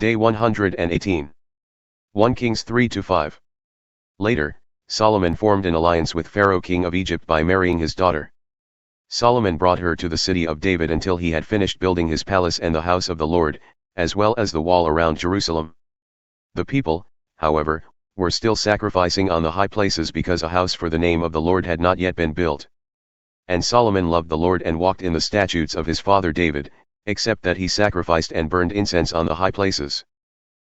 Day 118. 1 Kings 3-5. Later, Solomon formed an alliance with Pharaoh king of Egypt by marrying his daughter. Solomon brought her to the city of David until he had finished building his palace and the house of the Lord, as well as the wall around Jerusalem. The people, however, were still sacrificing on the high places because a house for the name of the Lord had not yet been built. And Solomon loved the Lord and walked in the statutes of his father David, except that he sacrificed and burned incense on the high places.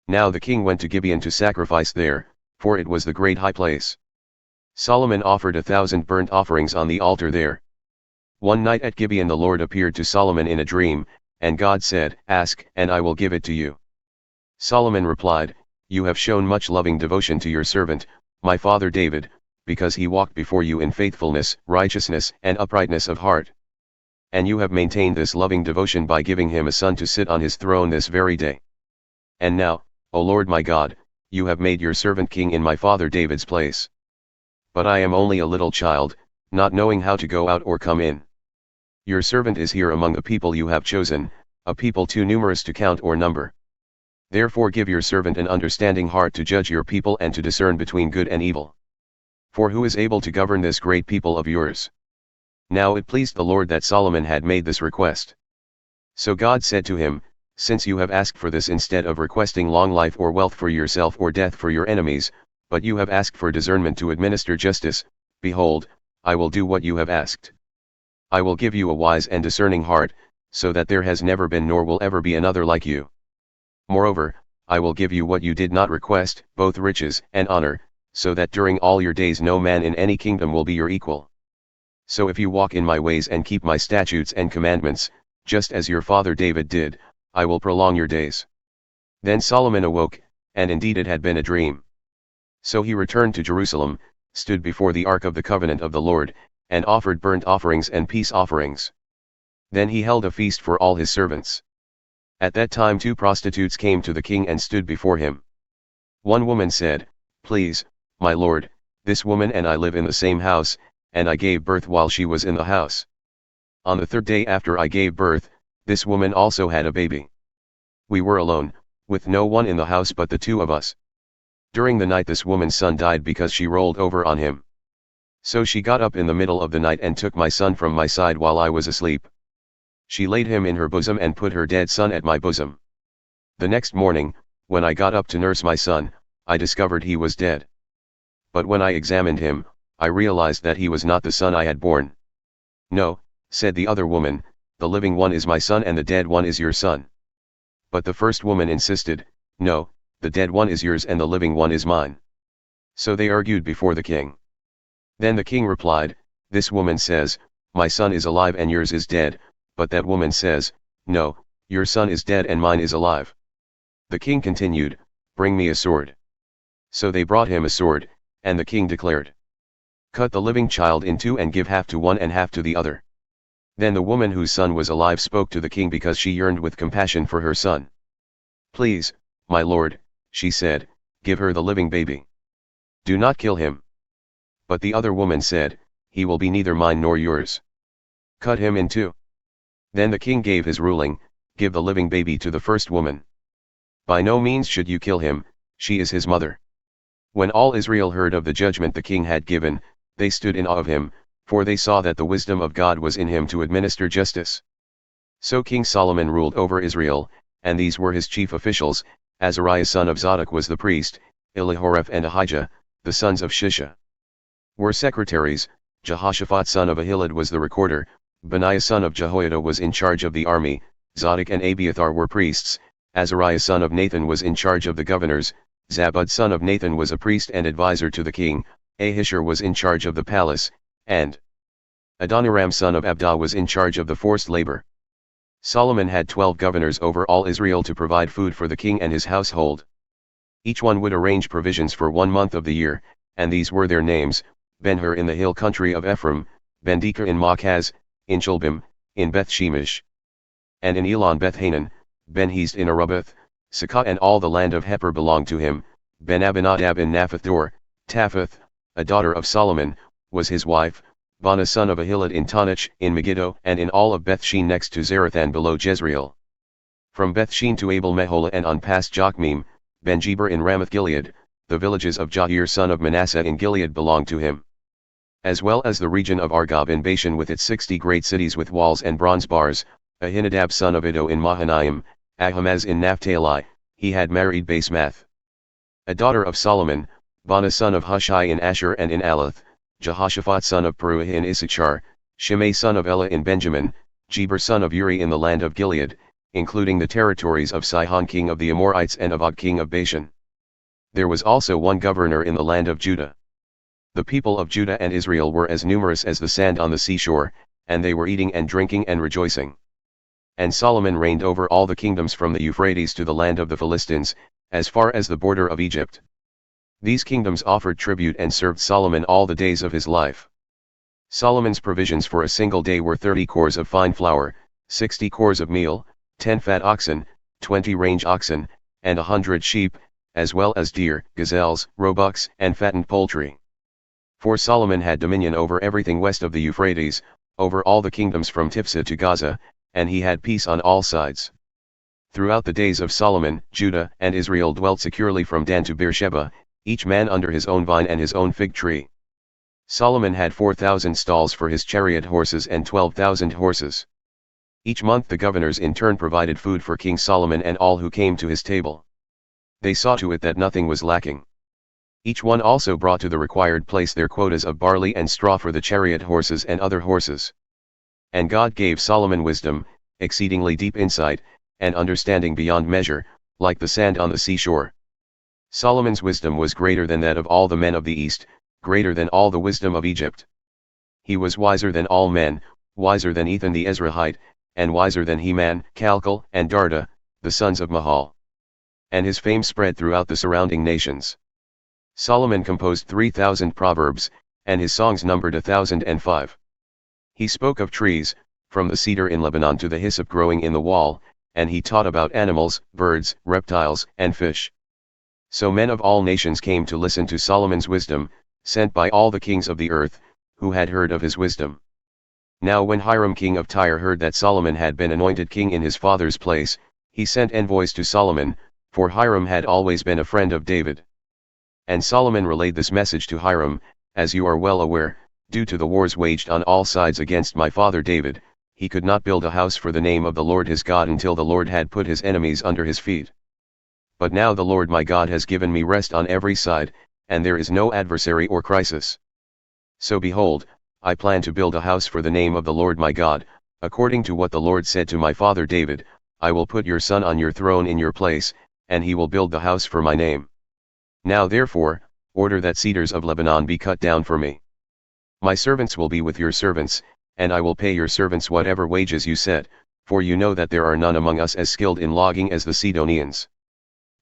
Now the king went to Gibeon to sacrifice there, for it was the great high place. Solomon offered 1,000 burnt offerings on the altar there. One night at Gibeon the Lord appeared to Solomon in a dream, and God said, "Ask, and I will give it to you." Solomon replied, "You have shown much loving devotion to your servant, my father David, because he walked before you in faithfulness, righteousness, and uprightness of heart. And you have maintained this loving devotion by giving him a son to sit on his throne this very day. And now, O Lord my God, you have made your servant king in my father David's place. But I am only a little child, not knowing how to go out or come in. Your servant is here among the people you have chosen, a people too numerous to count or number. Therefore give your servant an understanding heart to judge your people and to discern between good and evil. For who is able to govern this great people of yours?" Now it pleased the Lord that Solomon had made this request. So God said to him, "Since you have asked for this instead of requesting long life or wealth for yourself or death for your enemies, but you have asked for discernment to administer justice, behold, I will do what you have asked. I will give you a wise and discerning heart, so that there has never been nor will ever be another like you. Moreover, I will give you what you did not request, both riches and honor, so that during all your days no man in any kingdom will be your equal. So if you walk in my ways and keep my statutes and commandments, just as your father David did, I will prolong your days." Then Solomon awoke, and indeed it had been a dream. So he returned to Jerusalem, stood before the ark of the covenant of the Lord, and offered burnt offerings and peace offerings. Then he held a feast for all his servants. At that time 2 prostitutes came to the king and stood before him. One woman said, "Please, my lord, this woman and I live in the same house, and I gave birth while she was in the house. On the 3rd day after I gave birth, this woman also had a baby. We were alone, with no one in the house but the 2 of us. During the night this woman's son died because she rolled over on him. So she got up in the middle of the night and took my son from my side while I was asleep. She laid him in her bosom and put her dead son at my bosom. The next morning, when I got up to nurse my son, I discovered he was dead. But when I examined him, I realized that he was not the son I had born." "No," said the other woman, "the living one is my son and the dead one is your son." But the first woman insisted, "No, the dead one is yours and the living one is mine." So they argued before the king. Then the king replied, "This woman says, 'My son is alive and yours is dead,' but that woman says, 'No, your son is dead and mine is alive.'" The king continued, "Bring me a sword." So they brought him a sword, and the king declared, "Cut the living child in 2 and give half to one and half to the other." Then the woman whose son was alive spoke to the king because she yearned with compassion for her son. "Please, my lord," she said, "give her the living baby. Do not kill him." But the other woman said, "He will be neither mine nor yours. Cut him in 2. Then the king gave his ruling, "Give the living baby to the first woman. By no means should you kill him, she is his mother." When all Israel heard of the judgment the king had given, they stood in awe of him, for they saw that the wisdom of God was in him to administer justice. So King Solomon ruled over Israel, and these were his chief officials: Azariah son of Zadok was the priest, Elihoreph and Ahijah, the sons of Shisha, were secretaries, Jehoshaphat son of Ahilud was the recorder, Benaiah son of Jehoiada was in charge of the army, Zadok and Abiathar were priests, Azariah son of Nathan was in charge of the governors, Zabud son of Nathan was a priest and advisor to the king, Ahishur was in charge of the palace, and Adoniram son of Abda was in charge of the forced labor. Solomon had 12 governors over all Israel to provide food for the king and his household. Each one would arrange provisions for 1 month of the year, and these were their names: Ben-hur in the hill country of Ephraim, Ben-deker in Machaz, in Chalbim, in Beth-shemesh, and in Elon-beth-hanan, Ben-hesed in Arubboth, Sakah and all the land of Hepher belonged to him, Ben-abinadab in Naphath-dor, Taphath, a daughter of Solomon, was his wife, Bana son of Ahilud in Tanach, in Megiddo and in all of Beth-shemesh next to Zarethan below Jezreel. From Beth-shemesh to Abel-meholah and on past Jokmeam, Ben-geber in Ramoth-Gilead, the villages of Jair son of Manasseh in Gilead belonged to him. As well as the region of Argob in Bashan with its 60 great cities with walls and bronze bars, Ahinadab son of Iddo in Mahanaim, Ahimaaz in Naphtali, he had married Basemath, a daughter of Solomon, Bana son of Hushai in Asher and in Alath, Jehoshaphat son of Peruah in Issachar, Shimei son of Elah in Benjamin, Geber son of Uri in the land of Gilead, including the territories of Sihon king of the Amorites and of Og king of Bashan. There was also one governor in the land of Judah. The people of Judah and Israel were as numerous as the sand on the seashore, and they were eating and drinking and rejoicing. And Solomon reigned over all the kingdoms from the Euphrates to the land of the Philistines, as far as the border of Egypt. These kingdoms offered tribute and served Solomon all the days of his life. Solomon's provisions for a single day were 30 cors of fine flour, 60 cors of meal, 10 fat oxen, 20 range oxen, and 100 sheep, as well as deer, gazelles, roebucks, and fattened poultry. For Solomon had dominion over everything west of the Euphrates, over all the kingdoms from Tiphsah to Gaza, and he had peace on all sides. Throughout the days of Solomon, Judah and Israel dwelt securely from Dan to Beersheba, each man under his own vine and his own fig tree. Solomon had 4,000 stalls for his chariot horses and 12,000 horses. Each month the governors in turn provided food for King Solomon and all who came to his table. They saw to it that nothing was lacking. Each one also brought to the required place their quotas of barley and straw for the chariot horses and other horses. And God gave Solomon wisdom, exceedingly deep insight, and understanding beyond measure, like the sand on the seashore. Solomon's wisdom was greater than that of all the men of the east, greater than all the wisdom of Egypt. He was wiser than all men, wiser than Ethan the Ezrahite, and wiser than Heman, Calcol, and Darda, the sons of Mahal. And his fame spread throughout the surrounding nations. Solomon composed 3,000 proverbs, and his songs numbered 1,005. He spoke of trees, from the cedar in Lebanon to the hyssop growing in the wall, and he taught about animals, birds, reptiles, and fish. So men of all nations came to listen to Solomon's wisdom, sent by all the kings of the earth, who had heard of his wisdom. Now when Hiram king of Tyre heard that Solomon had been anointed king in his father's place, he sent envoys to Solomon, for Hiram had always been a friend of David. And Solomon relayed this message to Hiram, as you are well aware, due to the wars waged on all sides against my father David, he could not build a house for the name of the Lord his God until the Lord had put his enemies under his feet. But now the Lord my God has given me rest on every side, and there is no adversary or crisis. So behold, I plan to build a house for the name of the Lord my God, according to what the Lord said to my father David, I will put your son on your throne in your place, and he will build the house for my name. Now therefore, order that cedars of Lebanon be cut down for me. My servants will be with your servants, and I will pay your servants whatever wages you set, for you know that there are none among us as skilled in logging as the Sidonians.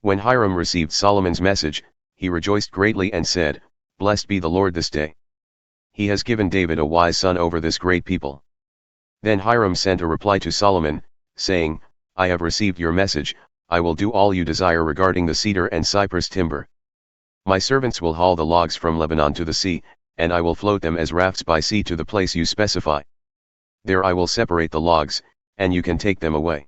When Hiram received Solomon's message, he rejoiced greatly and said, Blessed be the Lord this day. He has given David a wise son over this great people. Then Hiram sent a reply to Solomon, saying, I have received your message, I will do all you desire regarding the cedar and cypress timber. My servants will haul the logs from Lebanon to the sea, and I will float them as rafts by sea to the place you specify. There I will separate the logs, and you can take them away.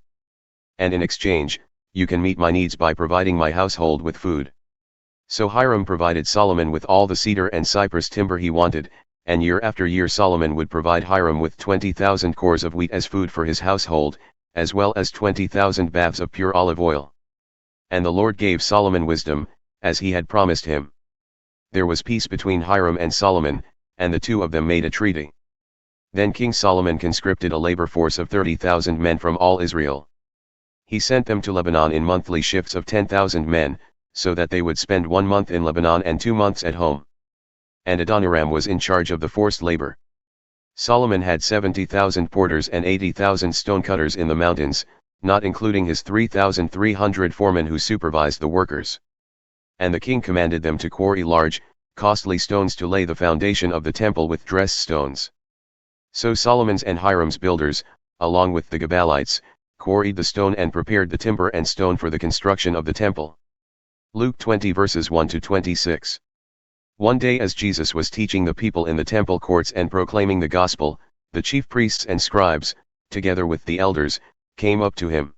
And in exchange, you can meet my needs by providing my household with food. So Hiram provided Solomon with all the cedar and cypress timber he wanted, and year after year Solomon would provide Hiram with 20,000 cors of wheat as food for his household, as well as 20,000 baths of pure olive oil. And the Lord gave Solomon wisdom, as he had promised him. There was peace between Hiram and Solomon, and the two of them made a treaty. Then King Solomon conscripted a labor force of 30,000 men from all Israel. He sent them to Lebanon in monthly shifts of 10,000 men, so that they would spend 1 month in Lebanon and 2 months at home. And Adoniram was in charge of the forced labor. Solomon had 70,000 porters and 80,000 stonecutters in the mountains, not including his 3,300 foremen who supervised the workers. And the king commanded them to quarry large, costly stones to lay the foundation of the temple with dressed stones. So Solomon's and Hiram's builders, along with the Gebalites, quarried the stone and prepared the timber and stone for the construction of the temple. Luke 20 verses 1 to 26. One day as Jesus was teaching the people in the temple courts and proclaiming the gospel, the chief priests and scribes, together with the elders, came up to him.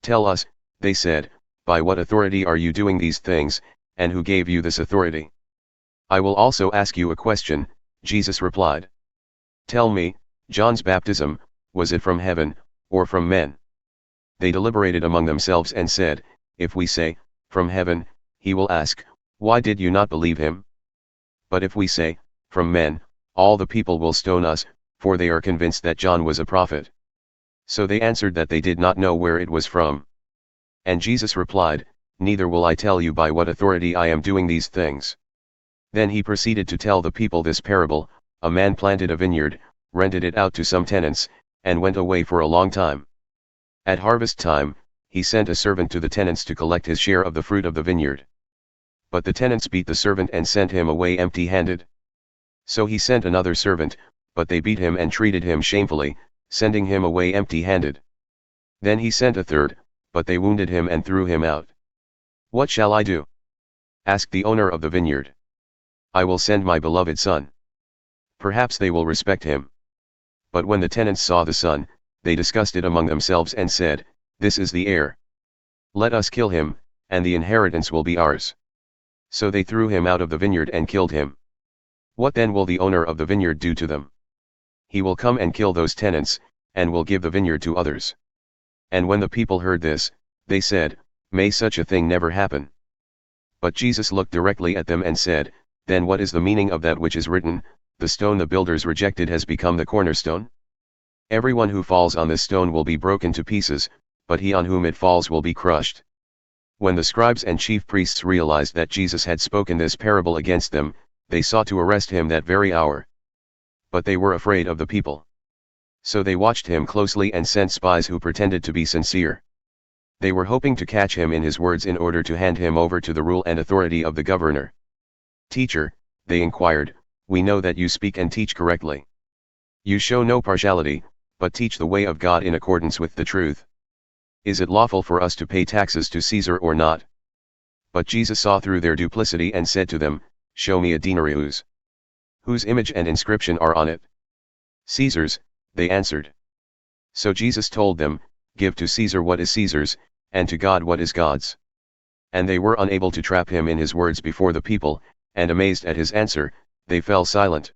Tell us, they said, by what authority are you doing these things, and who gave you this authority? I will also ask you a question, Jesus replied. Tell me, John's baptism, was it from heaven, or from men? They deliberated among themselves and said, if we say, from heaven, he will ask, why did you not believe him? But if we say, from men, all the people will stone us, for they are convinced that John was a prophet. So they answered that they did not know where it was from. And Jesus replied, neither will I tell you by what authority I am doing these things. Then he proceeded to tell the people this parable: a man planted a vineyard, rented it out to some tenants, and went away for a long time. At harvest time, he sent a servant to the tenants to collect his share of the fruit of the vineyard. But the tenants beat the servant and sent him away empty-handed. So he sent another servant, but they beat him and treated him shamefully, sending him away empty-handed. Then he sent a third, but they wounded him and threw him out. What shall I do? Asked the owner of the vineyard. I will send my beloved son. Perhaps they will respect him. But when the tenants saw the son, they discussed it among themselves and said, this is the heir. Let us kill him, and the inheritance will be ours. So they threw him out of the vineyard and killed him. What then will the owner of the vineyard do to them? He will come and kill those tenants, and will give the vineyard to others. And when the people heard this, they said, may such a thing never happen. But Jesus looked directly at them and said, then what is the meaning of that which is written, the stone the builders rejected has become the cornerstone? Everyone who falls on this stone will be broken to pieces, but he on whom it falls will be crushed. When the scribes and chief priests realized that Jesus had spoken this parable against them, they sought to arrest him that very hour. But they were afraid of the people. So they watched him closely and sent spies who pretended to be sincere. They were hoping to catch him in his words in order to hand him over to the rule and authority of the governor. Teacher, they inquired, we know that you speak and teach correctly. You show no partiality, but teach the way of God in accordance with the truth. Is it lawful for us to pay taxes to Caesar or not? But Jesus saw through their duplicity and said to them, show me a denarius. Whose image and inscription are on it? Caesar's, they answered. So Jesus told them, give to Caesar what is Caesar's, and to God what is God's. And they were unable to trap him in his words before the people, and amazed at his answer, they fell silent.